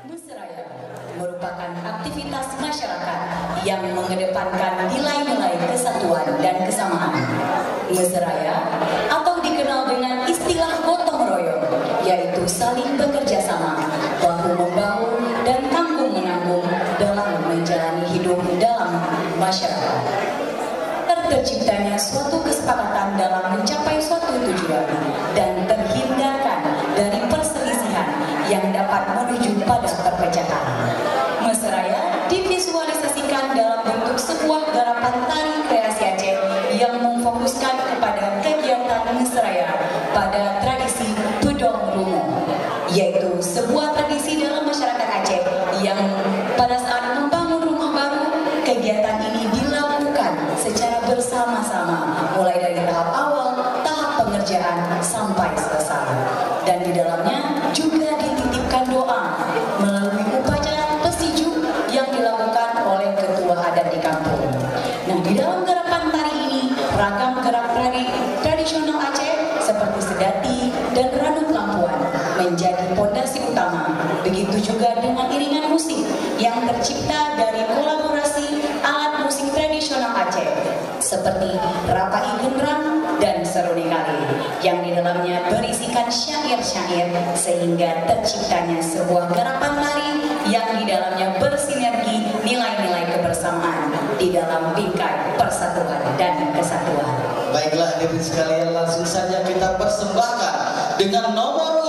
Musraya merupakan aktivitas masyarakat yang mengedepankan nilai-nilai kesatuan dan kesamaan. Musraya atau dikenal dengan istilah gotong royong, yaitu saling bekerja sama, bahu-membahu dan tanggung-menanggung dalam menjalani hidup dalam masyarakat. Terciptanya suatu kesepakatan dalam mencapai suatu tujuan dan terhindarkan dari perselisihan yang dapat menuju pada perpecahan. Musraya divisualisasikan dalam bentuk sebuah garapan tari kreasi Aceh yang memfokuskan kepada kegiatan musraya pada tradisi Tudong Rungu, yaitu sebuah tradisi dalam masyarakat Aceh yang pada saat membangun rumah baru, kegiatan ini dilakukan secara bersama-sama mulai dari tahap awal, tahap pengerjaan sampai selesai. Dan di dalamnya juga dititipkan doa melalui upacara pesiju yang dilakukan oleh ketua adat di kampung. Nah, di dalam gerakan tari ini ragam gerak tradisional Aceh seperti sedati dan ranut lampuan menjadi pondasi utama. Begitu juga dengan iringan musik yang tercipta dari kolaborasi alat musik tradisional Aceh seperti rapai genrang dan seruni kali yang di dalamnya berisikan syair-syair sehingga terciptanya sebuah gerakan tari yang di dalamnya bersinergi nilai-nilai kebersamaan di dalam bingkai persatuan dan kesatuan. Baiklah hadirin sekalian, langsung saja kita persembahkan dengan nomor